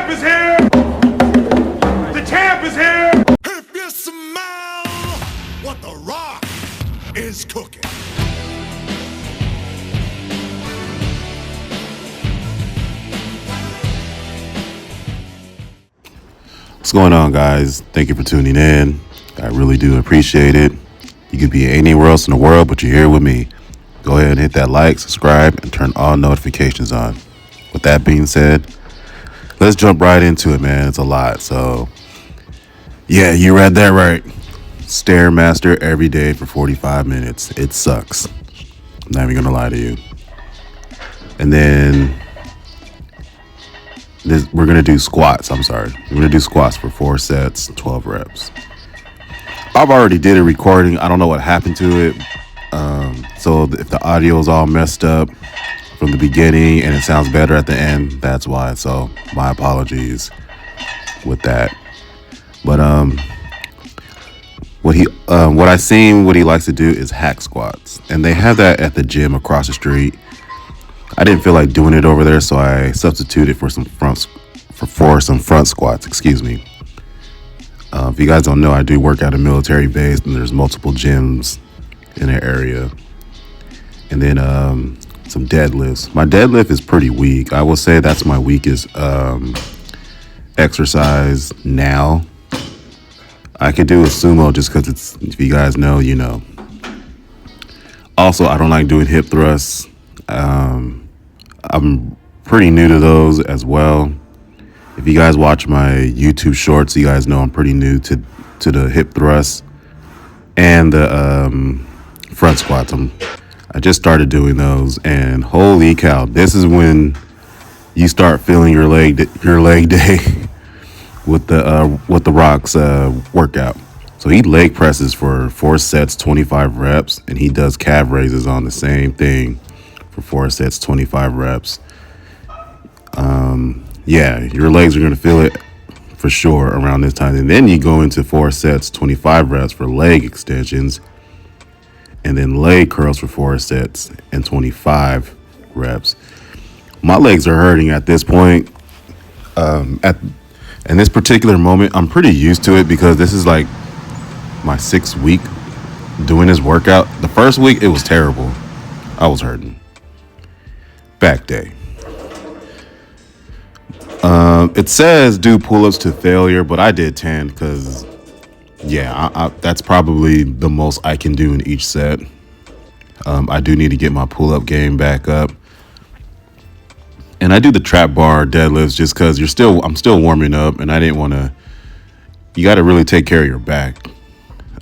champ is here! The champ is here! If you smell what the Rock is cooking. What's going on, guys? Thank you for tuning in. I really do appreciate it. You could be anywhere else in the world, but you're here with me. Go ahead and hit that like, subscribe, and turn all notifications on. With that being said, let's jump right into it, man. It's a lot. So, yeah, you read that right. Stairmaster every day for 45 minutes. It sucks. I'm not even going to lie to you. And then we're going to do squats. We're going to do squats for 4 sets, 12 reps. I've already did a recording. I don't know what happened to it. So if the audio is all messed up from the beginning and it sounds better at the end, that's why. So my apologies with that. But what he likes to do is hack squats, and they have that at the gym across the street. I didn't feel like doing it over there, so I substituted for some front squats. Excuse me. If you guys don't know, I do work at a military base, and there's multiple gyms in the area. And then some deadlifts. My deadlift is pretty weak. I will say that's my weakest exercise now. I could do a sumo just because it's, if you guys know, you know. Also, I don't like doing hip thrusts. I'm pretty new to those as well. If you guys watch my YouTube shorts, you guys know I'm pretty new to the hip thrusts and the front squats. I just started doing those, and holy cow, this is when you start feeling your leg day with the Rock's workout. So he leg presses for 4 sets, 25 reps, and he does calf raises on the same thing for 4 sets, 25 reps. Yeah, your legs are going to feel it for sure around this time. And then you go into 4 sets, 25 reps for leg extensions, and then leg curls for 4 sets and 25 reps. My legs are hurting at this point. In this particular moment, I'm pretty used to it because this is like my 6th week doing this workout. The first week, it was terrible. I was hurting. Back day. It says do pull-ups to failure, but I did 10 because, yeah, that's probably the most I can do in each set. I do need to get my pull-up game back up. And I do the trap bar deadlifts just because I'm still warming up, and I didn't want to. You got to really take care of your back.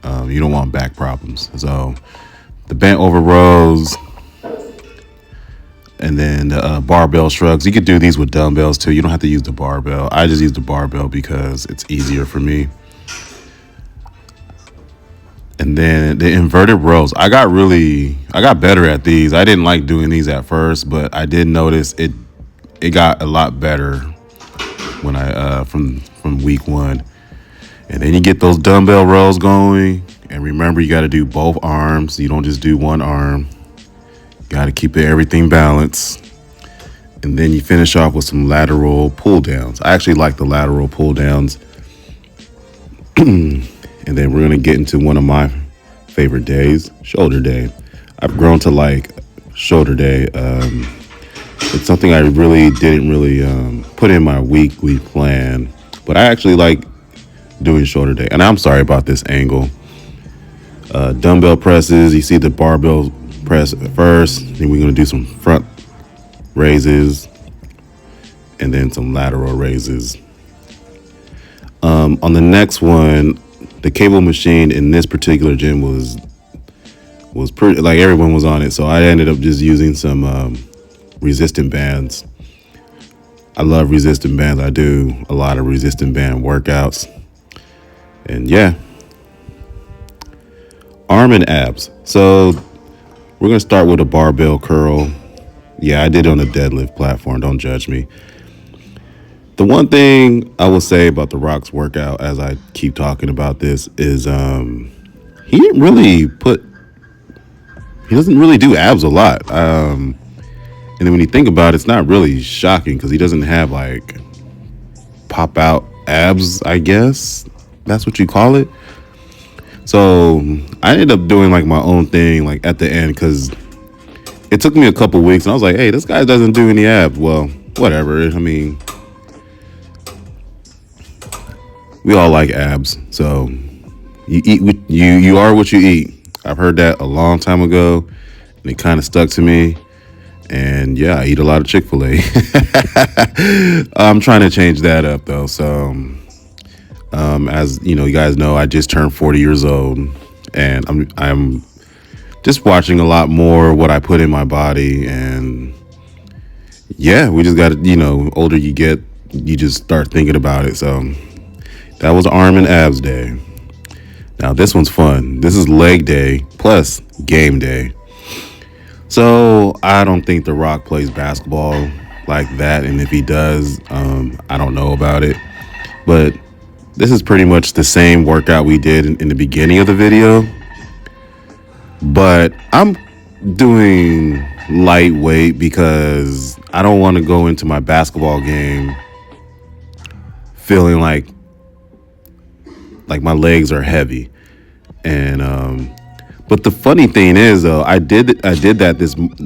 You don't want back problems. So the bent over rows, and then the barbell shrugs. You could do these with dumbbells too. You don't have to use the barbell. I just use the barbell because it's easier for me. And then the inverted rows. I got better at these. I didn't like doing these at first, but I did notice it got a lot better when I from week 1. And then you get those dumbbell rows going, and remember, you got to do both arms. You don't just do one arm. You got to keep everything balanced. And then you finish off with some lateral pull downs. I actually like the lateral pull downs. And then we're going to get into one of my favorite days, shoulder day. I've grown to like shoulder day. It's something I really didn't put in my weekly plan, but I actually like doing shoulder day. And I'm sorry about this angle. Dumbbell presses, you see the barbell press first, then we're going to do some front raises and then some lateral raises. On the next one, the cable machine in this particular gym was pretty, like everyone was on it, so I ended up just using some resistant bands. I love resistant bands. I do a lot of resistant band workouts. And yeah, arm and abs. So we're going to start with a barbell curl. Yeah, I did it on a deadlift platform. Don't judge me. The one thing I will say about the Rock's workout, as I keep talking about this, is he doesn't really do abs a lot. And then when you think about it, it's not really shocking because he doesn't have like pop out abs, I guess that's what you call it. So I ended up doing like my own thing like at the end because it took me a couple weeks and I was like, hey, this guy doesn't do any abs. Well, whatever. I mean, we all like abs. So you eat what you are what you eat. I've heard that a long time ago and it kind of stuck to me. And yeah, I eat a lot of Chick-fil-A. I'm trying to change that up though. So as you know, you guys know, I just turned 40 years old and I'm just watching a lot more what I put in my body. And yeah, we just got to, older you get, you just start thinking about it. So that was arm and abs day. Now this one's fun. This is leg day plus game day. So I don't think The Rock plays basketball like that. And if he does, I don't know about it. But this is pretty much the same workout we did in the beginning of the video. But I'm doing lightweight because I don't want to go into my basketball game feeling like my legs are heavy. And but the funny thing is though, I did that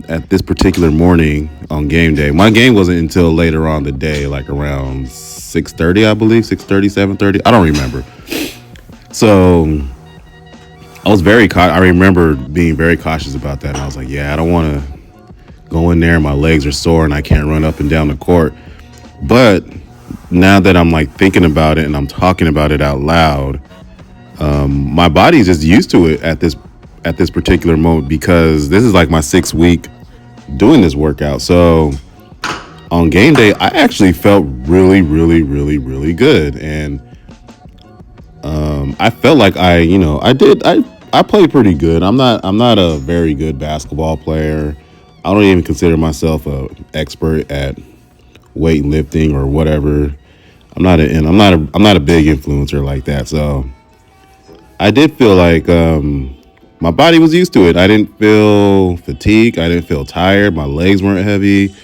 at this particular morning on game day. My game wasn't until later on the day, like around 6:30, I believe, 6:30, 7:30. I don't remember. So I remember being very cautious about that. And I was like, yeah, I don't want to go in there. My legs are sore and I can't run up and down the court. But now that I'm like thinking about it and I'm talking about it out loud, my body's just used to it at this particular moment because this is like my 6th week doing this workout. So on game day, I actually felt really, really, really, really good. And I felt like I played pretty good. I'm not a very good basketball player. I don't even consider myself a expert at weightlifting or whatever. I'm not a big influencer like that. So I did feel like my body was used to it. I didn't feel fatigued. I didn't feel tired. My legs weren't heavy.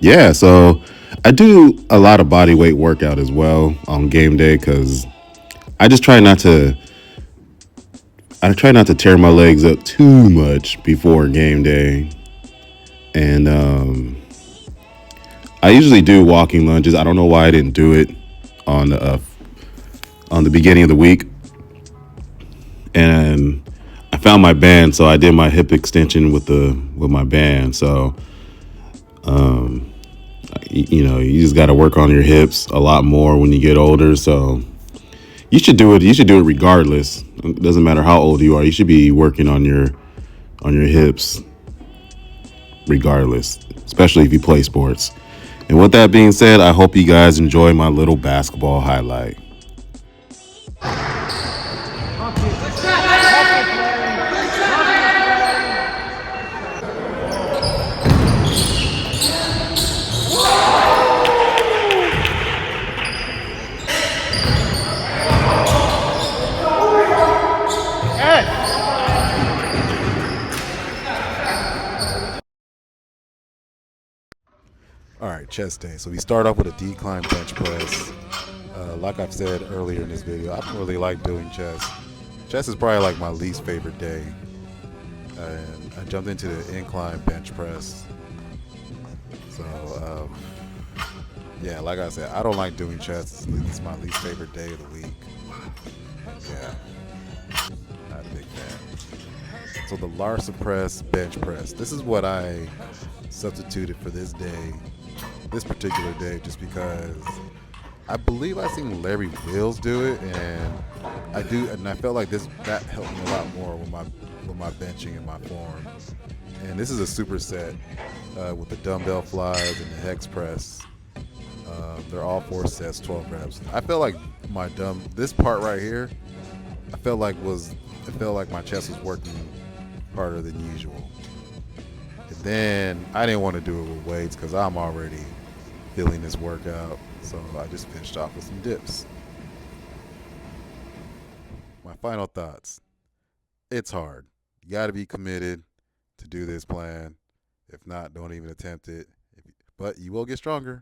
Yeah, so I do a lot of body weight workout as well on game day because I just try not to tear my legs up too much before game day. And I usually do walking lunges. I don't know why I didn't do it on the beginning of the week. And I found my band, so I did my hip extension with my band. So you just got to work on your hips a lot more when you get older. So you should do it. You should do it regardless. It doesn't matter how old you are. You should be working on your hips regardless, especially if you play sports. And with that being said, I hope you guys enjoy my little basketball highlight. All right, chest day. So we start off with a decline bench press. Like I've said earlier in this video, I don't really like doing chest. Chest is probably like my least favorite day. And I jumped into the incline bench press. So, yeah, like I said, I don't like doing chest. It's my least favorite day of the week. Yeah, not a big fan. So the Larsa press, bench press. This is what I substituted for this particular day, just because I believe I seen Larry Wills do it, and I felt like that helped me a lot more with my benching and my form. And this is a superset with the dumbbell flies and the hex press. They're all 4 sets, 12 reps. I felt like this part right here, it felt like my chest was working harder than usual. And then I didn't want to do it with weights because I'm already feeling this workout, so I just finished off with some dips. My final thoughts. It's hard. You got to be committed to do this plan. If not, don't even attempt it. but you will get stronger.